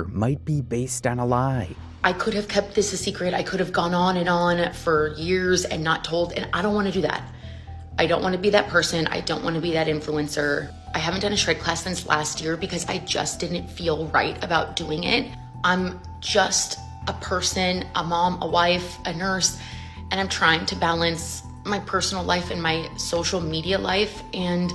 might be based on a lie. I could have kept this a secret. I could have gone on and on for years and not told, and I don't want to do that. I don't want to be that person. I don't want to be that influencer. I haven't done a shred class since last year because I just didn't feel right about doing it. I'm just a person, a mom, a wife, a nurse, and I'm trying to balance my personal life and my social media life, and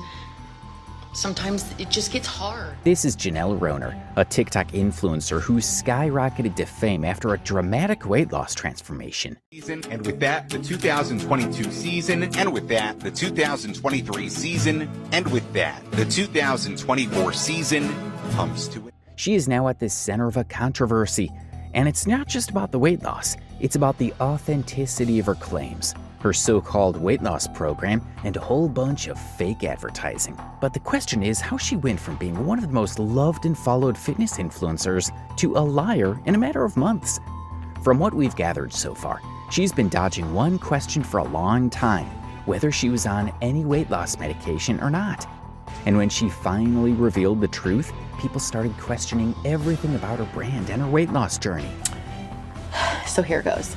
sometimes it just gets hard. This is Janelle Roner, a TikTok influencer who skyrocketed to fame after a dramatic weight loss transformation. And with that, the 2022 season, and with that, the 2023 season, and with that, the 2024 season comes to it. She is now at the center of a controversy, and it's not just about the weight loss, it's about the authenticity of her claims, her so-called weight loss program, and a whole bunch of fake advertising. But the question is how she went from being one of the most loved and followed fitness influencers to a liar in a matter of months. From what we've gathered so far, she's been dodging one question for a long time, whether she was on any weight loss medication or not. And when she finally revealed the truth, people started questioning everything about her brand and her weight loss journey. So here goes.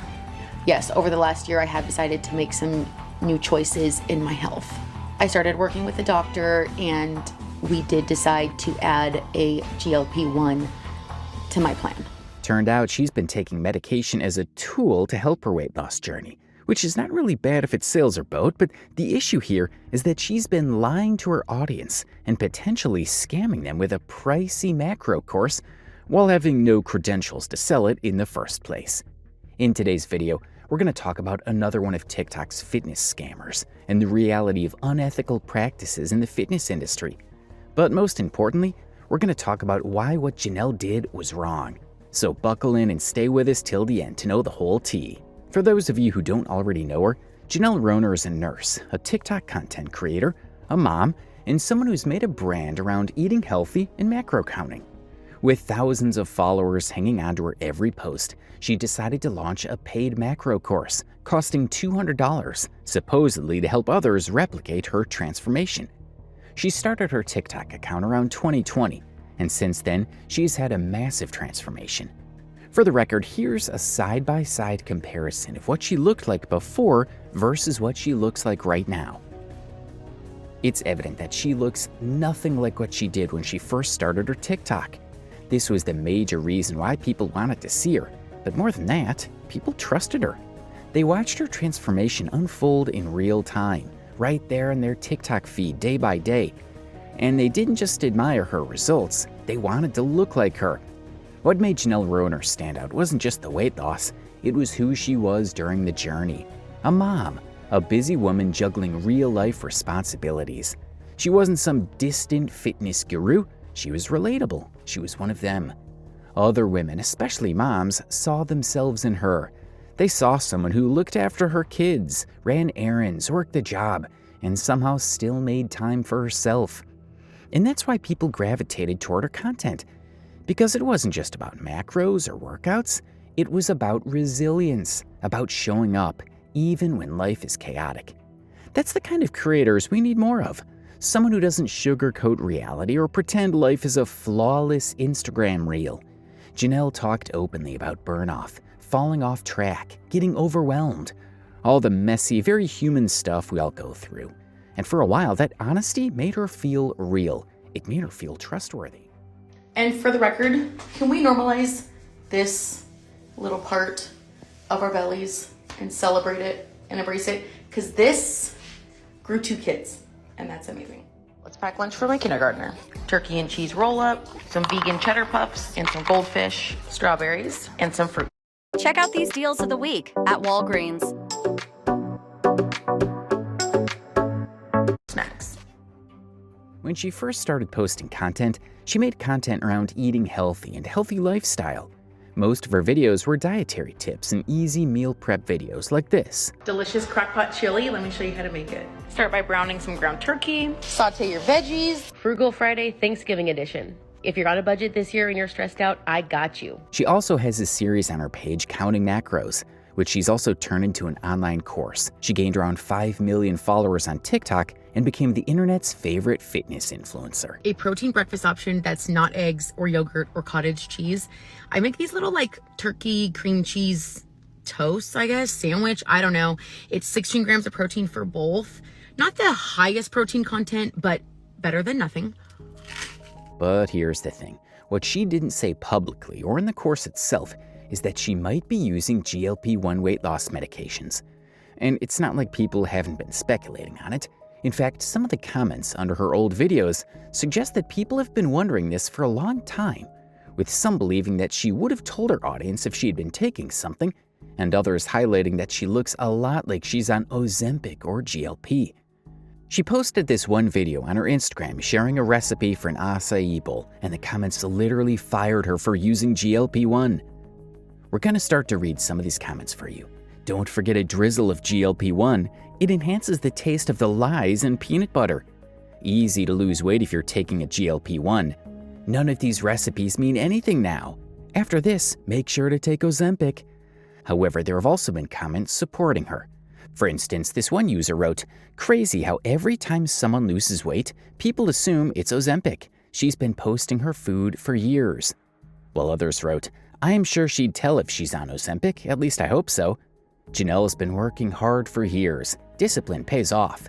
Yes, over the last year, I have decided to make some new choices in my health. I started working with a doctor, and we did decide to add a GLP-1 to my plan. Turned out she's been taking medication as a tool to help her weight loss journey, which is not really bad if it sails her boat, but the issue here is that she's been lying to her audience and potentially scamming them with a pricey macro course while having no credentials to sell it in the first place. In today's video, we're going to talk about another one of TikTok's fitness scammers and the reality of unethical practices in the fitness industry. But most importantly, we're going to talk about why what Janelle did was wrong. So buckle in and stay with us till the end to know the whole tea. For those of you who don't already know her, Janelle Roner is a nurse, a TikTok content creator, a mom, and someone who's made a brand around eating healthy and macro counting. With thousands of followers hanging onto her every post, she decided to launch a paid macro course costing $200, supposedly to help others replicate her transformation. She started her TikTok account around 2020, and since then, she's had a massive transformation. For the record, here's a side-by-side comparison of what she looked like before versus what she looks like right now. It's evident that she looks nothing like what she did when she first started her TikTok. This was the major reason why people wanted to see her, but more than that, people trusted her. They watched her transformation unfold in real time, right there in their TikTok feed day by day. And they didn't just admire her results, they wanted to look like her. What made Janelle Roner stand out wasn't just the weight loss, it was who she was during the journey. A mom, a busy woman juggling real-life responsibilities. She wasn't some distant fitness guru, she was relatable, she was one of them. Other women, especially moms, saw themselves in her. They saw someone who looked after her kids, ran errands, worked the job, and somehow still made time for herself. And that's why people gravitated toward her content. Because it wasn't just about macros or workouts, it was about resilience, about showing up, even when life is chaotic. That's the kind of creators we need more of. Someone who doesn't sugarcoat reality or pretend life is a flawless Instagram reel. Janelle talked openly about burnout, falling off track, getting overwhelmed, all the messy, very human stuff we all go through. And for a while, that honesty made her feel real. It made her feel trustworthy. And for the record, can we normalize this little part of our bellies and celebrate it and embrace it? Because this grew 2 kids, and that's amazing. Let's pack lunch for my kindergartner. Turkey and cheese roll-up, some vegan cheddar puffs, and some goldfish, strawberries, and some fruit. Check out these deals of the week at Walgreens. Snacks. When she first started posting content, she made content around eating healthy and healthy lifestyle. Most of her videos were dietary tips and easy meal prep videos like this. Delicious crock-pot chili. Let me show you how to make it. Start by browning some ground turkey. Saute your veggies. Frugal Friday, Thanksgiving edition. If you're on a budget this year and you're stressed out, I got you. She also has a series on her page counting macros, which she's also turned into an online course. She gained around 5 million followers on TikTok and became the internet's favorite fitness influencer. A protein breakfast option that's not eggs or yogurt or cottage cheese. I make these little like turkey cream cheese toasts, I guess, sandwich. I don't know. It's 16 grams of protein for both. Not the highest protein content, but better than nothing. But here's the thing. What she didn't say publicly or in the course itself is that she might be using GLP-1 weight loss medications. And it's not like people haven't been speculating on it. In fact, some of the comments under her old videos suggest that people have been wondering this for a long time, with some believing that she would have told her audience if she had been taking something, and others highlighting that she looks a lot like she's on Ozempic or GLP. She posted this one video on her Instagram sharing a recipe for an acai bowl, and the comments literally fired her for using GLP-1. We're going to start to read some of these comments for you. Don't forget a drizzle of GLP-1. It enhances the taste of the lies and peanut butter. Easy to lose weight if you're taking a GLP-1. None of these recipes mean anything now. After this, make sure to take Ozempic. However, there have also been comments supporting her. For instance, this one user wrote, "Crazy how every time someone loses weight, people assume it's Ozempic. She's been posting her food for years." While others wrote, "I am sure she'd tell if she's on Ozempic, at least I hope so. Janelle's been working hard for years. Discipline pays off."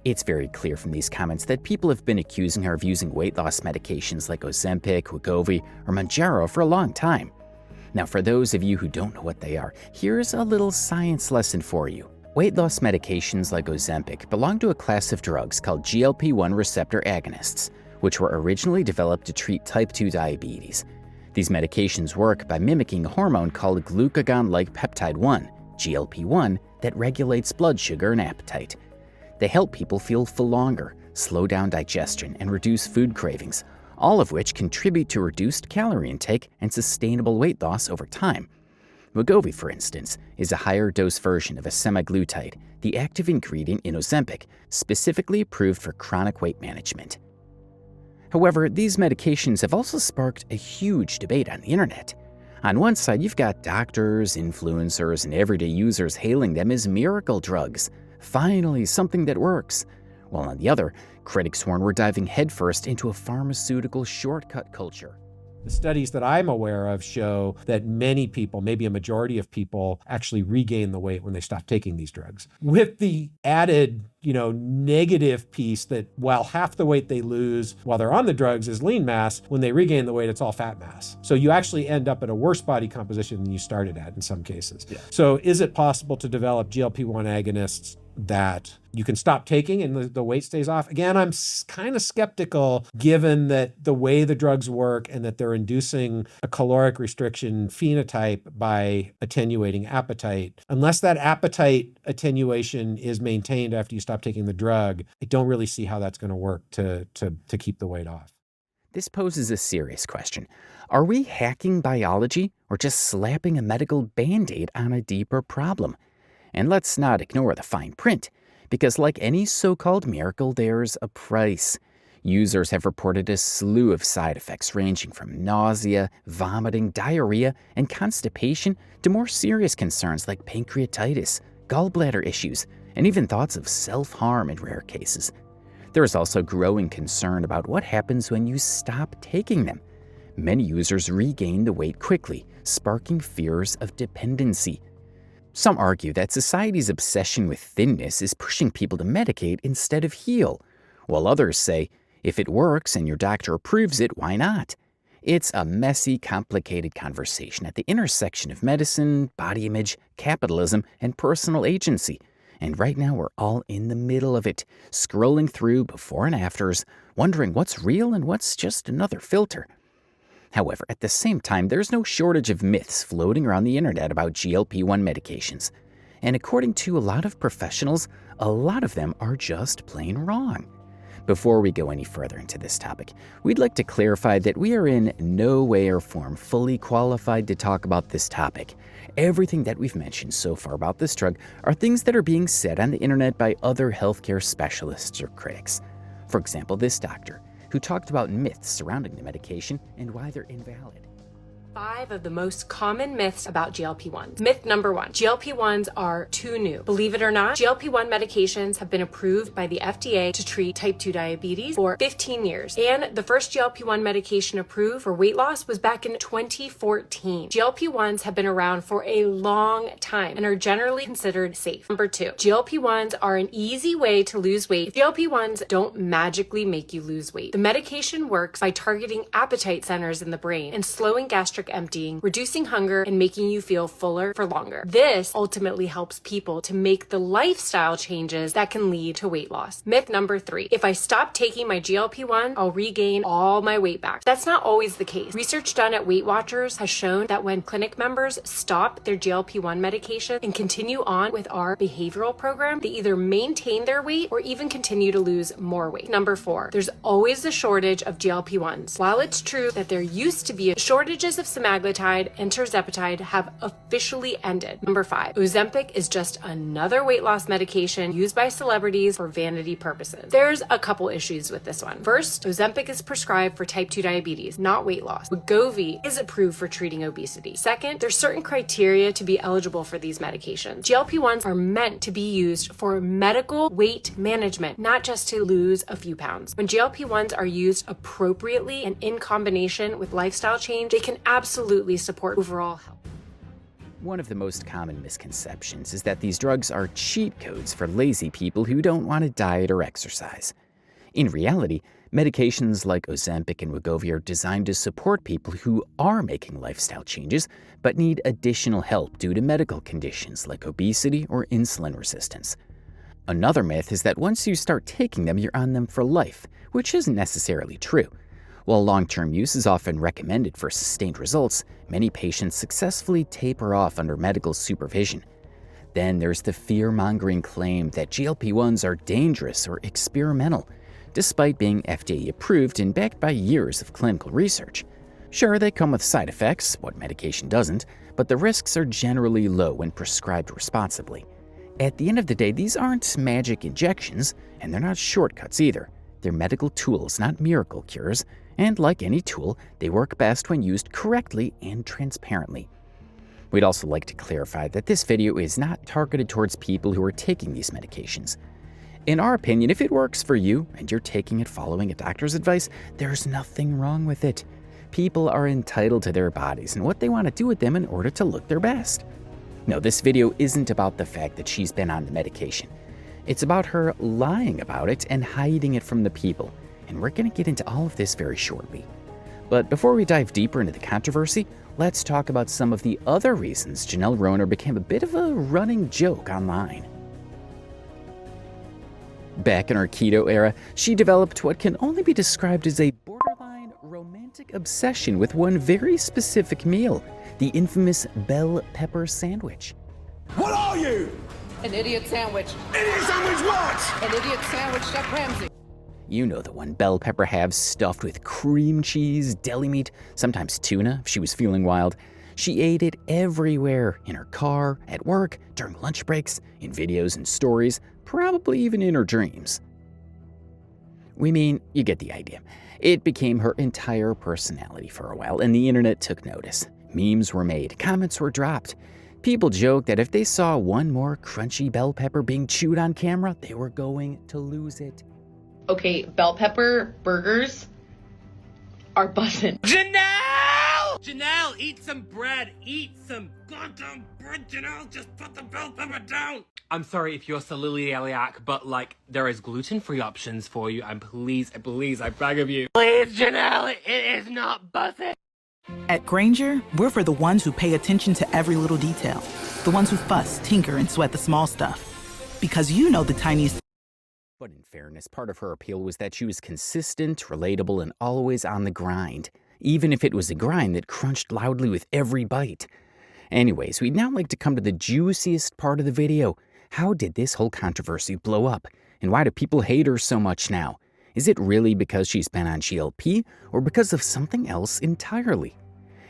It's very clear from these comments that people have been accusing her of using weight loss medications like Ozempic, Wegovy, or Mounjaro for a long time. Now, for those of you who don't know what they are, here's a little science lesson for you. Weight loss medications like Ozempic belong to a class of drugs called GLP-1 receptor agonists, which were originally developed to treat type 2 diabetes. These medications work by mimicking a hormone called glucagon-like peptide 1, GLP-1, that regulates blood sugar and appetite. They help people feel full longer, slow down digestion, and reduce food cravings, all of which contribute to reduced calorie intake and sustainable weight loss over time. Wegovy, for instance, is a higher dose version of a semaglutide, the active ingredient in Ozempic, specifically approved for chronic weight management. However, these medications have also sparked a huge debate on the internet. On one side, you've got doctors, influencers, and everyday users hailing them as miracle drugs. Finally, something that works. While on the other, critics warn we're diving headfirst into a pharmaceutical shortcut culture. The studies that I'm aware of show that many people, maybe a majority of people, actually regain the weight when they stop taking these drugs. With the added, negative piece that while half the weight they lose while they're on the drugs is lean mass, when they regain the weight, it's all fat mass. So you actually end up at a worse body composition than you started at in some cases. Yeah. So is it possible to develop GLP-1 agonists that you can stop taking and the weight stays off? Again, I'm kind of skeptical given that the way the drugs work and that they're inducing a caloric restriction phenotype by attenuating appetite. Unless that appetite attenuation is maintained after you stop taking the drug, I don't really see how that's going to work to keep the weight off. This poses a serious question. Are we hacking biology or just slapping a medical band-aid on a deeper problem? And let's not ignore the fine print, because like any so-called miracle, there's a price. Users have reported a slew of side effects ranging from nausea, vomiting, diarrhea, and constipation to more serious concerns like pancreatitis, gallbladder issues, and even thoughts of self-harm in rare cases. There is also growing concern about what happens when you stop taking them. Many users regain the weight quickly, sparking fears of dependency. Some argue that society's obsession with thinness is pushing people to medicate instead of heal, while others say, if it works and your doctor approves it, why not? It's a messy, complicated conversation at the intersection of medicine, body image, capitalism, and personal agency. And right now we're all in the middle of it, scrolling through before and afters, wondering what's real and what's just another filter. However, at the same time, there's no shortage of myths floating around the internet about GLP-1 medications. And according to a lot of professionals, a lot of them are just plain wrong. Before we go any further into this topic, we'd like to clarify that we are in no way or form fully qualified to talk about this topic. Everything that we've mentioned so far about this drug are things that are being said on the internet by other healthcare specialists or critics. For example, this doctor, who talked about myths surrounding the medication and why they're invalid. 5 of the most common myths about GLP-1s. Myth number 1, GLP-1s are too new. Believe it or not, GLP-1 medications have been approved by the FDA to treat type 2 diabetes for 15 years. And the first GLP-1 medication approved for weight loss was back in 2014. GLP-1s have been around for a long time and are generally considered safe. Number 2, GLP-1s are an easy way to lose weight. GLP-1s don't magically make you lose weight. The medication works by targeting appetite centers in the brain and slowing gastric emptying, reducing hunger, and making you feel fuller for longer. This ultimately helps people to make the lifestyle changes that can lead to weight loss. Myth number 3, if I stop taking my GLP-1, I'll regain all my weight back. That's not always the case. Research done at Weight Watchers has shown that when clinic members stop their GLP-1 medication and continue on with our behavioral program, they either maintain their weight or even continue to lose more weight. Number 4, there's always a shortage of GLP-1s. While it's true that there used to be shortages of semaglutide and tirzepatide have officially ended. Number 5, Ozempic is just another weight loss medication used by celebrities for vanity purposes. There's a couple issues with this one. First, Ozempic is prescribed for type 2 diabetes, not weight loss. Wegovy is approved for treating obesity. Second, there's certain criteria to be eligible for these medications. GLP-1s are meant to be used for medical weight management, not just to lose a few pounds. When GLP-1s are used appropriately and in combination with lifestyle change, they can absolutely support overall health. One of the most common misconceptions is that these drugs are cheat codes for lazy people who don't want to diet or exercise. In reality, medications like Ozempic and Wegovy are designed to support people who are making lifestyle changes but need additional help due to medical conditions like obesity or insulin resistance. Another myth is that once you start taking them, you're on them for life, which isn't necessarily true. While long-term use is often recommended for sustained results, many patients successfully taper off under medical supervision. Then there's the fear-mongering claim that GLP-1s are dangerous or experimental, despite being FDA approved and backed by years of clinical research. Sure, they come with side effects, what medication doesn't, but the risks are generally low when prescribed responsibly. At the end of the day, these aren't magic injections, and they're not shortcuts either. They're medical tools, not miracle cures, and like any tool, they work best when used correctly and transparently. We'd also like to clarify that this video is not targeted towards people who are taking these medications. In our opinion, if it works for you and you're taking it following a doctor's advice, there's nothing wrong with it. People are entitled to their bodies and what they want to do with them in order to look their best. No, this video isn't about the fact that she's been on the medication. It's about her lying about it and hiding it from the people, and we're going to get into all of this very shortly. But before we dive deeper into the controversy, let's talk about some of the other reasons Janelle Roner became a bit of a running joke online. Back in her keto era, she developed what can only be described as a borderline romantic obsession with one very specific meal, the infamous bell pepper sandwich. What are you? An idiot sandwich. Idiot sandwich what? An idiot sandwich, Chef Ramsay. You know the one bell pepper halves stuffed with cream cheese, deli meat, sometimes tuna if she was feeling wild. She ate it everywhere, in her car, at work, during lunch breaks, in videos and stories, probably even in her dreams. We mean, you get the idea. It became her entire personality for a while, and the internet took notice. Memes were made, comments were dropped. People joked that if they saw one more crunchy bell pepper being chewed on camera, they were going to lose it. Okay, bell pepper burgers are bussin'. Janelle! Janelle, eat some bread. Eat some goddamn bread, Janelle. Just put the bell pepper down. I'm sorry if you're celiac, but like, there is gluten-free options for you. And please, I beg of you. Please, Janelle, it is not bussin'. At Grainger, we're for the ones who pay attention to every little detail. The ones who fuss, tinker, and sweat the small stuff. Because you know the tiniest. But in fairness, part of her appeal was that she was consistent, relatable, and always on the grind, even if it was a grind that crunched loudly with every bite. Anyways, we'd now like to come to the juiciest part of the video. How did this whole controversy blow up? And why do people hate her so much now? Is it really because she's been on GLP, or because of something else entirely?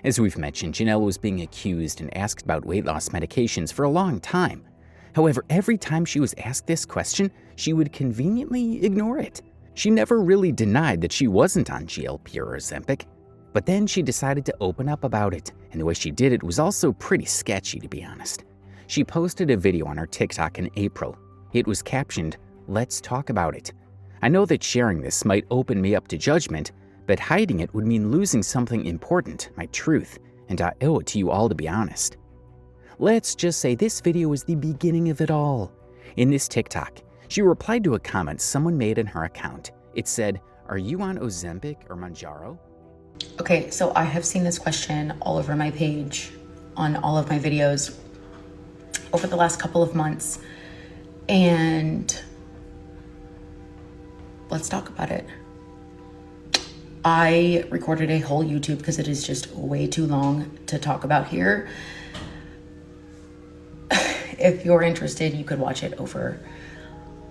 As we've mentioned, Janelle was being accused and asked about weight loss medications for a long time. However, every time she was asked this question, she would conveniently ignore it. She never really denied that she wasn't on GLP or Ozempic. But then she decided to open up about it, and the way she did it was also pretty sketchy, to be honest. She posted a video on her TikTok in April. It was captioned, "Let's talk about it." I know that sharing this might open me up to judgment, but hiding it would mean losing something important, my truth, and I owe it to you all to be honest. Let's just say this video was the beginning of it all. In this TikTok, she replied to a comment someone made in her account. It said, "Are you on Ozempic or Mounjaro?" Okay, so I have seen this question all over my page, on all of my videos over the last couple of months, and let's talk about it. I recorded a whole YouTube because it is just way too long to talk about here. If you're interested, you could watch it over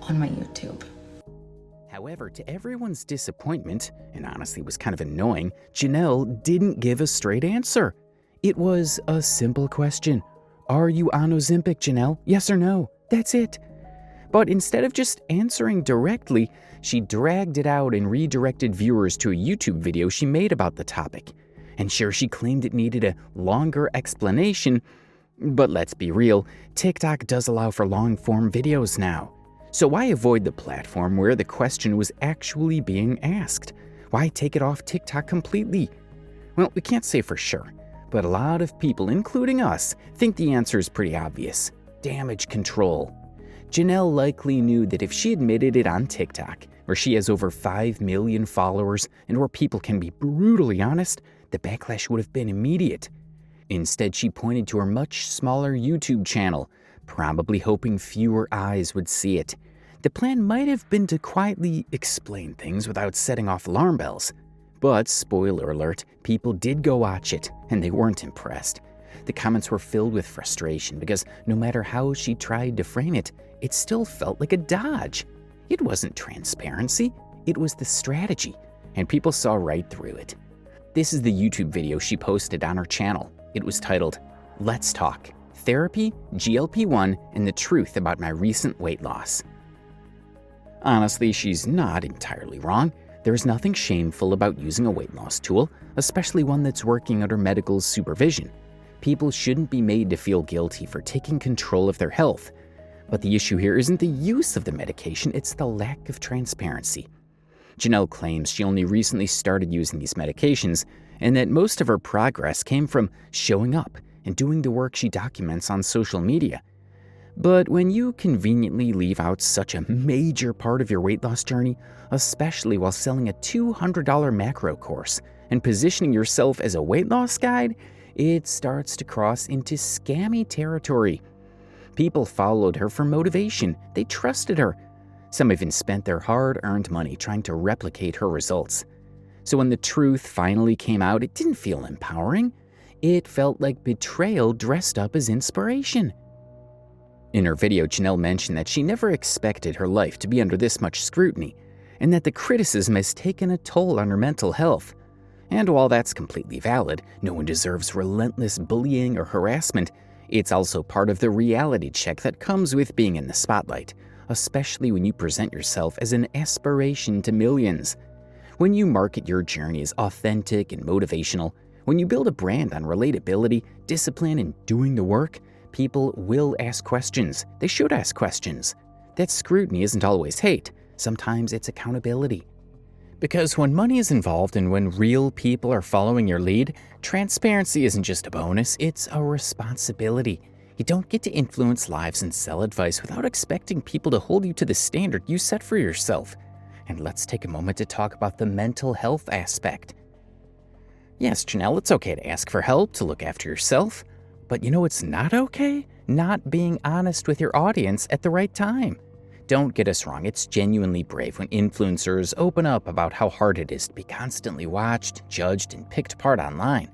on my YouTube. However, to everyone's disappointment, and honestly was kind of annoying, Janelle didn't give a straight answer. It was a simple question. Are you on Ozempic, Janelle? Yes or no? That's it. But instead of just answering directly, she dragged it out and redirected viewers to a YouTube video she made about the topic. And sure, she claimed it needed a longer explanation, but let's be real, TikTok does allow for long-form videos now. So why avoid the platform where the question was actually being asked? Why take it off TikTok completely? Well, we can't say for sure, but a lot of people, including us, think the answer is pretty obvious. Damage control. Janelle likely knew that if she admitted it on TikTok, where she has over 5 million followers and where people can be brutally honest, the backlash would have been immediate. Instead, she pointed to her much smaller YouTube channel, probably hoping fewer eyes would see it. The plan might have been to quietly explain things without setting off alarm bells. But, spoiler alert, people did go watch it, and they weren't impressed. The comments were filled with frustration because no matter how she tried to frame it, it still felt like a dodge. It wasn't transparency, it was the strategy, and people saw right through it. This is the YouTube video she posted on her channel. It was titled, "Let's Talk, Therapy, GLP-1, and the Truth About My Recent Weight Loss." Honestly, she's not entirely wrong. There's nothing shameful about using a weight loss tool, especially one that's working under medical supervision. People shouldn't be made to feel guilty for taking control of their health. But the issue here isn't the use of the medication, it's the lack of transparency. Janelle claims she only recently started using these medications, and that most of her progress came from showing up and doing the work she documents on social media. But when you conveniently leave out such a major part of your weight loss journey, especially while selling a $200 macro course and positioning yourself as a weight loss guide, it starts to cross into scammy territory. People followed her for motivation. They trusted her. Some even spent their hard-earned money trying to replicate her results. So when the truth finally came out, it didn't feel empowering. It felt like betrayal dressed up as inspiration. In her video, Janelle mentioned that she never expected her life to be under this much scrutiny, and that the criticism has taken a toll on her mental health. And while that's completely valid, no one deserves relentless bullying or harassment, it's also part of the reality check that comes with being in the spotlight, especially when you present yourself as an aspiration to millions. When you market your journey as authentic and motivational, when you build a brand on relatability, discipline, and doing the work, people will ask questions. They should ask questions. That scrutiny isn't always hate. Sometimes it's accountability. Because when money is involved and when real people are following your lead, transparency isn't just a bonus, it's a responsibility. You don't get to influence lives and sell advice without expecting people to hold you to the standard you set for yourself. And let's take a moment to talk about the mental health aspect. Yes, Janelle, it's okay to ask for help, to look after yourself. But you know it's not okay? Not being honest with your audience at the right time. Don't get us wrong, it's genuinely brave when influencers open up about how hard it is to be constantly watched, judged, and picked apart online.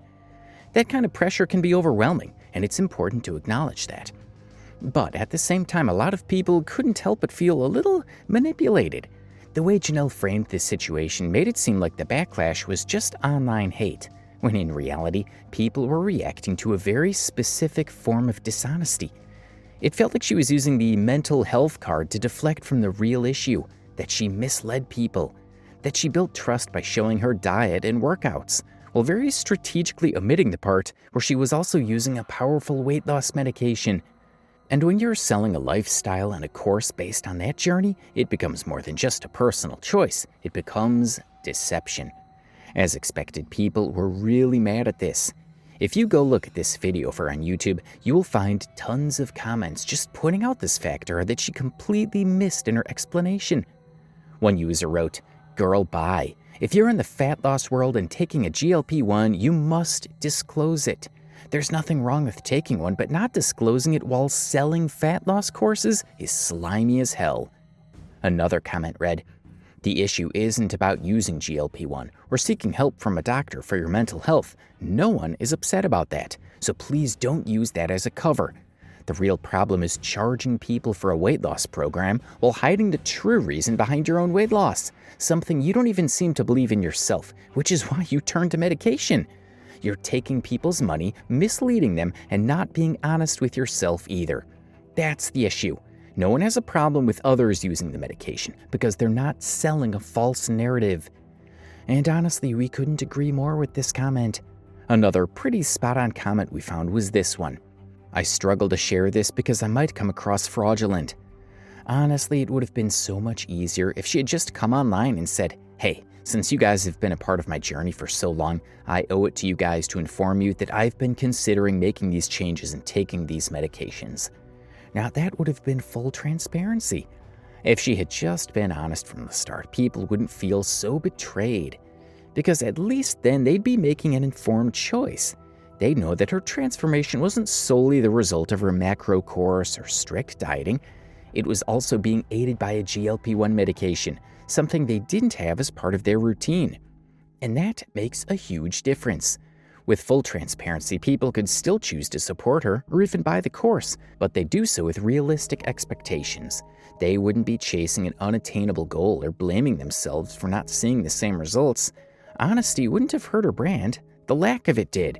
That kind of pressure can be overwhelming, and it's important to acknowledge that. But at the same time, a lot of people couldn't help but feel a little manipulated. The way Janelle framed this situation made it seem like the backlash was just online hate, when in reality, people were reacting to a very specific form of dishonesty. It felt like she was using the mental health card to deflect from the real issue, that she misled people, that she built trust by showing her diet and workouts, while very strategically omitting the part where she was also using a powerful weight loss medication. And when you're selling a lifestyle and a course based on that journey, it becomes more than just a personal choice. It becomes deception. As expected, people were really mad at this. If you go look at this video of her on YouTube, you will find tons of comments just pointing out this factor that she completely missed in her explanation. One user wrote, "Girl, bye. If you're in the fat loss world and taking a GLP-1, you must disclose it. There's nothing wrong with taking one, but not disclosing it while selling fat loss courses is slimy as hell." Another comment read, "The issue isn't about using GLP-1 or seeking help from a doctor for your mental health. No one is upset about that, so please don't use that as a cover. The real problem is charging people for a weight loss program while hiding the true reason behind your own weight loss, something you don't even seem to believe in yourself, which is why you turn to medication. You're taking people's money, misleading them, and not being honest with yourself either. That's the issue. No one has a problem with others using the medication because they're not selling a false narrative." And honestly, we couldn't agree more with this comment. Another pretty spot-on comment we found was this one. "I struggle to share this because I might come across fraudulent. Honestly, it would have been so much easier if she had just come online and said, 'Hey, since you guys have been a part of my journey for so long, I owe it to you guys to inform you that I've been considering making these changes and taking these medications.' Now that would have been full transparency. If she had just been honest from the start, people wouldn't feel so betrayed. Because at least then they'd be making an informed choice. They'd know that her transformation wasn't solely the result of her macro course or strict dieting. It was also being aided by a GLP-1 medication, something they didn't have as part of their routine. And that makes a huge difference. With full transparency, people could still choose to support her or even buy the course, but they do so with realistic expectations. They wouldn't be chasing an unattainable goal or blaming themselves for not seeing the same results. Honesty wouldn't have hurt her brand. The lack of it did.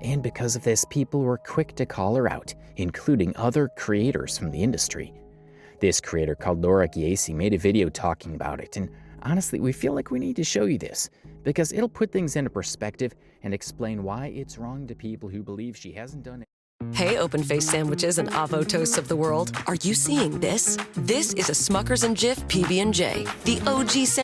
And because of this, people were quick to call her out, including other creators from the industry. This creator called Laura Giesi made a video talking about it, and honestly, we feel like we need to show you this, because it'll put things into perspective and explain why it's wrong to people who believe she hasn't done it. Hey, open-faced sandwiches and avo toasts of the world. Are you seeing this? This is a Smucker's and Jif PB&J, the OG sandwich.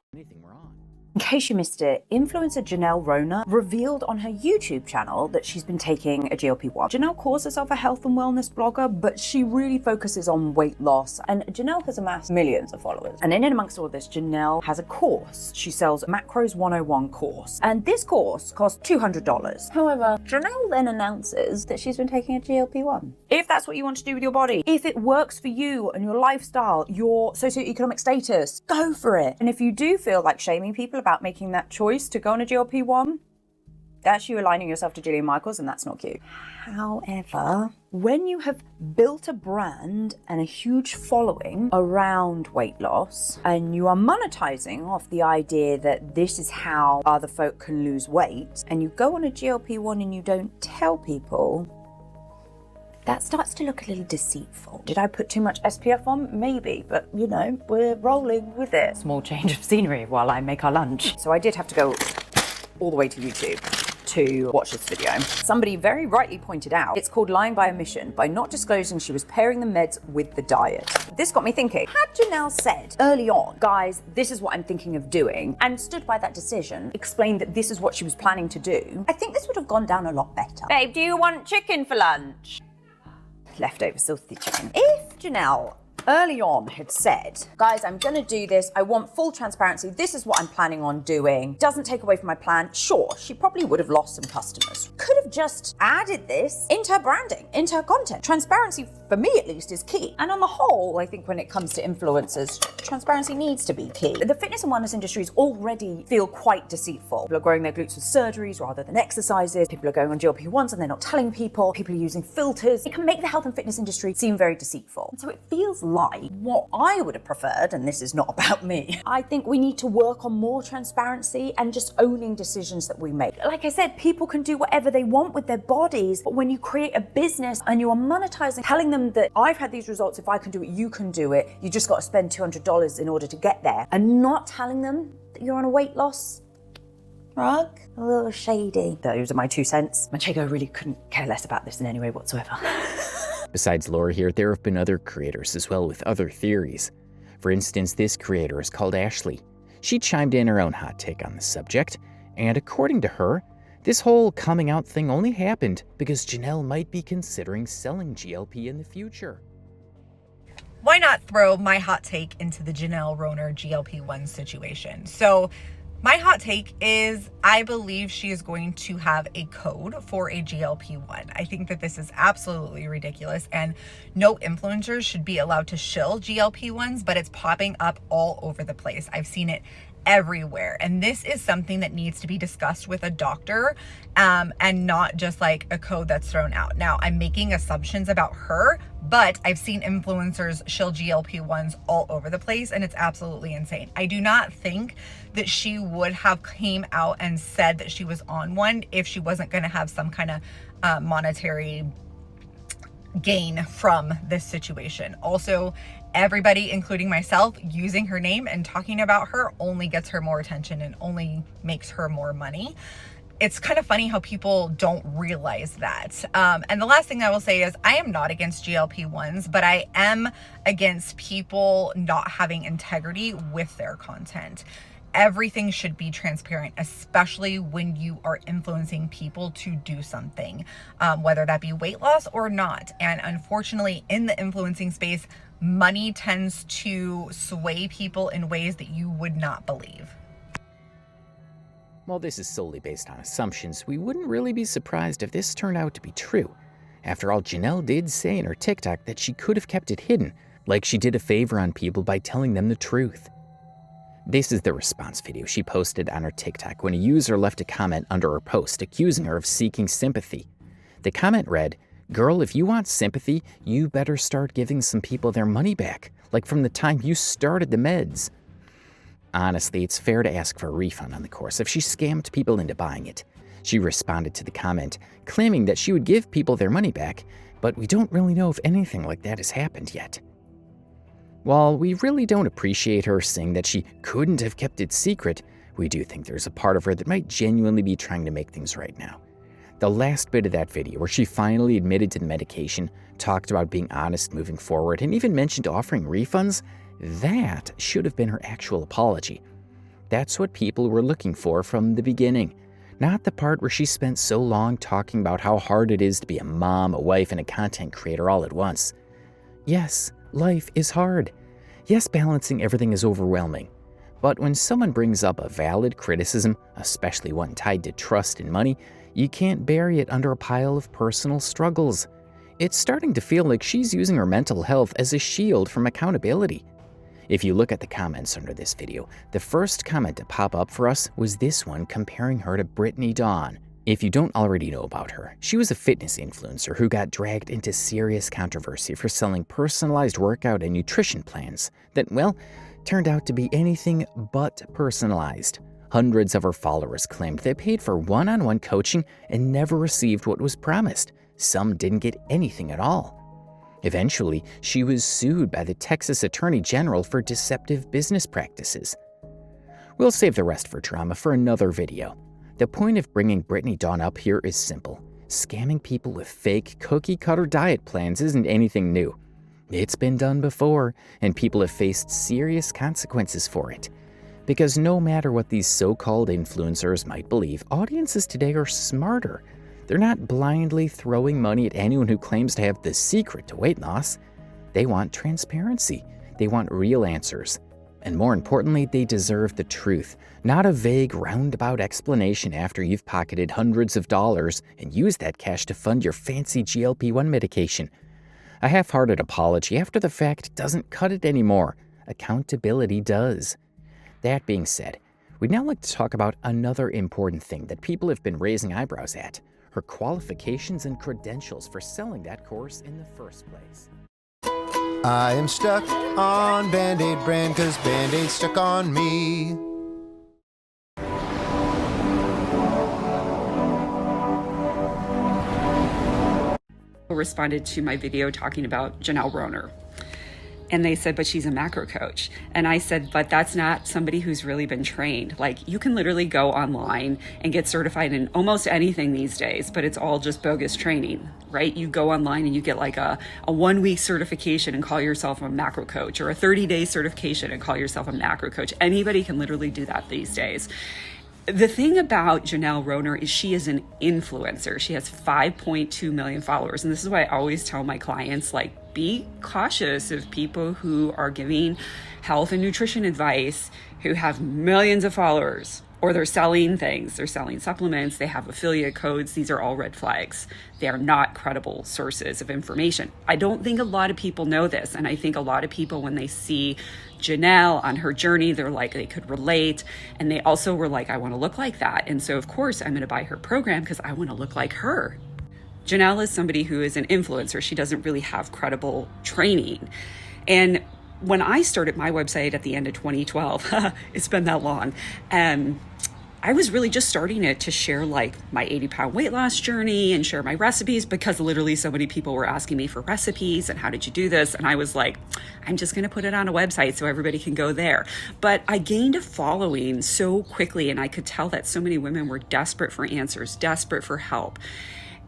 In case you missed it, influencer Janelle Rona revealed on her YouTube channel that she's been taking a GLP-1. Janelle calls herself a health and wellness blogger, but she really focuses on weight loss. And Janelle has amassed millions of followers. And in and amongst all this, Janelle has a course. She sells Macros 101 course. And this course costs $200. However, Janelle then announces that she's been taking a GLP-1. If that's what you want to do with your body, if it works for you and your lifestyle, your socioeconomic status, go for it. And if you do feel like shaming people about making that choice to go on a GLP-1, that's you aligning yourself to Jillian Michaels, and that's not cute. However, when you have built a brand and a huge following around weight loss, and you are monetizing off the idea that this is how other folk can lose weight, and you go on a GLP-1 and you don't tell people, that starts to look a little deceitful. Did I put too much SPF on? Maybe, but you know, we're rolling with it. Small change of scenery while I make our lunch. So I did have to go all the way to YouTube to watch this video. Somebody very rightly pointed out, it's called lying by omission, by not disclosing she was pairing the meds with the diet. This got me thinking, had Janelle said early on, guys, this is what I'm thinking of doing, and stood by that decision, explained that this is what she was planning to do, I think this would have gone down a lot better. Babe, do you want chicken for lunch? Leftover filthy chicken. If Janelle early on had said, guys, I'm gonna do this, I want full transparency, this is what I'm planning on doing, doesn't take away from my plan, sure, she probably would have lost some customers. Could have just added this into her branding, into her content. Transparency, for me at least, is key. And on the whole, I think when it comes to influencers, transparency needs to be key. The fitness and wellness industries already feel quite deceitful. People are growing their glutes with surgeries rather than exercises. People are going on GLP-1s and they're not telling people. People are using filters. It can make the health and fitness industry seem very deceitful. And so it feels like what I would have preferred, and this is not about me, I think we need to work on more transparency and just owning decisions that we make. Like I said, people can do whatever they want with their bodies, but when you create a business and you are monetizing, telling them that I've had these results, if I can do it, you can do it, you just got to spend $200 in order to get there, and not telling them that you're on a weight loss, rug. A little shady. Those are my 2 cents. Manchego really couldn't care less about this in any way whatsoever. Besides Laura here, there have been other creators as well with other theories. For instance, this creator is called Ashley. She chimed in her own hot take on the subject, and according to her, this whole coming out thing only happened because Janelle might be considering selling GLP in the future. Why not throw my hot take into the Janelle Roner GLP-1 situation? So my hot take is I believe she is going to have a code for a GLP-1. I think that this is absolutely ridiculous, and no influencers should be allowed to shill GLP-1s, but it's popping up all over the place. I've seen it everywhere, and this is something that needs to be discussed with a doctor, and not just like a code that's thrown out. Now, I'm making assumptions about her, but I've seen influencers shill GLP-1s all over the place, and it's absolutely insane. I do not think that she would have came out and said that she was on one if she wasn't going to have some kind of monetary gain from this situation. Also, everybody, including myself, using her name and talking about her only gets her more attention and only makes her more money. It's kind of funny how people don't realize that. And the last thing I will say is I am not against GLP-1s, but I am against people not having integrity with their content. Everything should be transparent, especially when you are influencing people to do something, whether that be weight loss or not. And unfortunately, in the influencing space, money tends to sway people in ways that you would not believe. While this is solely based on assumptions, we wouldn't really be surprised if this turned out to be true. After all, Janelle did say in her TikTok that she could have kept it hidden, like she did a favor on people by telling them the truth. This is the response video she posted on her TikTok when a user left a comment under her post accusing her of seeking sympathy. The comment read, "Girl, if you want sympathy, you better start giving some people their money back, like from the time you started the meds." Honestly, it's fair to ask for a refund on the course if she scammed people into buying it. She responded to the comment, claiming that she would give people their money back, but we don't really know if anything like that has happened yet. While we really don't appreciate her saying that she couldn't have kept it secret, we do think there's a part of her that might genuinely be trying to make things right now. The last bit of that video, where she finally admitted to the medication, talked about being honest moving forward, and even mentioned offering refunds, that should have been her actual apology. That's what people were looking for from the beginning, not the part where she spent so long talking about how hard it is to be a mom, a wife, and a content creator all at once. Yes, life is hard. Yes, balancing everything is overwhelming. But when someone brings up a valid criticism, especially one tied to trust and money, you can't bury it under a pile of personal struggles. It's starting to feel like she's using her mental health as a shield from accountability. If you look at the comments under this video, the first comment to pop up for us was this one comparing her to Brittany Dawn. If you don't already know about her, she was a fitness influencer who got dragged into serious controversy for selling personalized workout and nutrition plans that, well, turned out to be anything but personalized. Hundreds of her followers claimed they paid for one-on-one coaching and never received what was promised. Some didn't get anything at all. Eventually, she was sued by the Texas Attorney General for deceptive business practices. We'll save the rest for drama for another video. The point of bringing Brittany Dawn up here is simple. Scamming people with fake cookie-cutter diet plans isn't anything new. It's been done before, and people have faced serious consequences for it. Because no matter what these so-called influencers might believe, audiences today are smarter. They're not blindly throwing money at anyone who claims to have the secret to weight loss. They want transparency. They want real answers. And more importantly, they deserve the truth, not a vague roundabout explanation after you've pocketed hundreds of dollars and used that cash to fund your fancy GLP-1 medication. A half-hearted apology after the fact doesn't cut it anymore. Accountability does. That being said, we'd now like to talk about another important thing that people have been raising eyebrows at: her qualifications and credentials for selling that course in the first place. I am stuck on Band-Aid brand cause Band-Aid's stuck on me. Responded to my video talking about Janelle Roner. And they said, but she's a macro coach. And I said, but that's not somebody who's really been trained. Like, you can literally go online and get certified in almost anything these days, but it's all just bogus training, right? You go online and you get like a 1-week certification and call yourself a macro coach, or a 30-day certification and call yourself a macro coach. Anybody can literally do that these days. The thing about Janelle Roner is she is an influencer. She has 5.2 million followers. And this is why I always tell my clients, like, be cautious of people who are giving health and nutrition advice who have millions of followers, or they're selling things. They're selling supplements. They have affiliate codes. These are all red flags. They are not credible sources of information. I don't think a lot of people know this. And I think a lot of people, when they see Janelle on her journey, they're like, they could relate. And they also were like, I want to look like that. And so, of course, I'm going to buy her program because I want to look like her. Janelle is somebody who is an influencer. She doesn't really have credible training. And when I started my website at the end of 2012, it's been that long, I was really just starting it to share like my 80-pound weight loss journey and share my recipes, because literally so many people were asking me for recipes and how did you do this? And I was like, I'm just going to put it on a website so everybody can go there. But I gained a following so quickly, and I could tell that so many women were desperate for answers, desperate for help.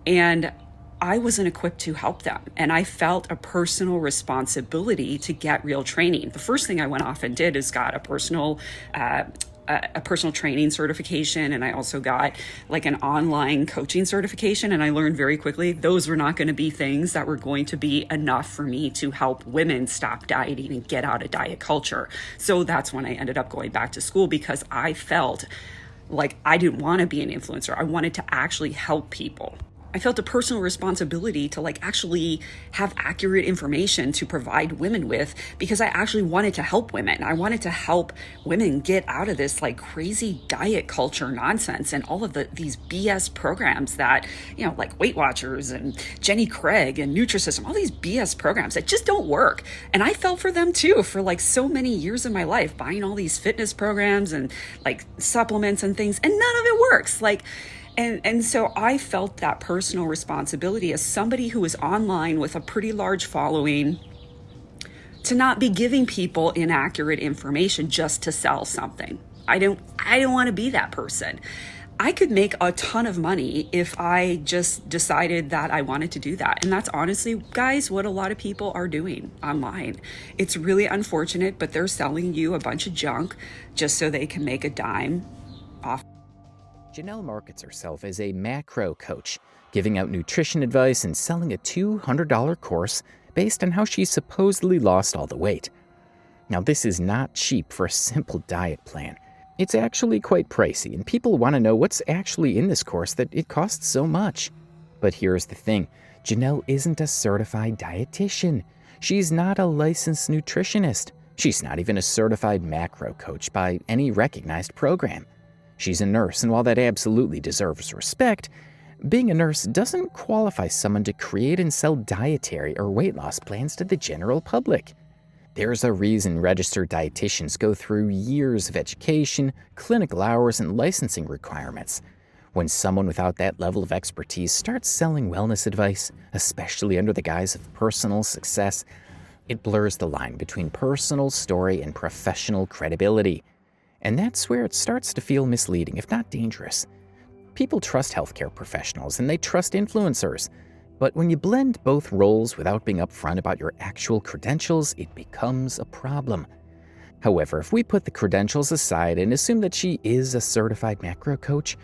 And I wasn't equipped to help them. And I felt a personal responsibility to get real training. The first thing I went off and did is got a personal training certification. And I also got like an online coaching certification. And I learned very quickly, those were not going to be things that were going to be enough for me to help women stop dieting and get out of diet culture. So that's when I ended up going back to school, because I felt like I didn't want to be an influencer. I wanted to actually help people. I felt a personal responsibility to like actually have accurate information to provide women with, because I actually wanted to help women. I wanted to help women get out of this like crazy diet culture nonsense and all of these BS programs that, you know, like Weight Watchers and Jenny Craig and Nutrisystem, all these BS programs that just don't work. And I fell for them too for like so many years of my life, buying all these fitness programs and like supplements and things, and none of it works. And so I felt that personal responsibility as somebody who was online with a pretty large following to not be giving people inaccurate information just to sell something. I don't want to be that person. I could make a ton of money if I just decided that I wanted to do that. And that's honestly, guys, what a lot of people are doing online. It's really unfortunate, but they're selling you a bunch of junk just so they can make a dime off. Janelle markets herself as a macro coach, giving out nutrition advice and selling a $200 course based on how she supposedly lost all the weight. Now, this is not cheap for a simple diet plan. It's actually quite pricey, and people want to know what's actually in this course that it costs so much. But here's the thing, Janelle isn't a certified dietitian. She's not a licensed nutritionist. She's not even a certified macro coach by any recognized program. She's a nurse, and while that absolutely deserves respect, being a nurse doesn't qualify someone to create and sell dietary or weight loss plans to the general public. There's a reason registered dietitians go through years of education, clinical hours, and licensing requirements. When someone without that level of expertise starts selling wellness advice, especially under the guise of personal success, it blurs the line between personal story and professional credibility. And that's where it starts to feel misleading, if not dangerous. People trust healthcare professionals and they trust influencers. But when you blend both roles without being upfront about your actual credentials, it becomes a problem. However, if we put the credentials aside and assume that she is a certified macro coach,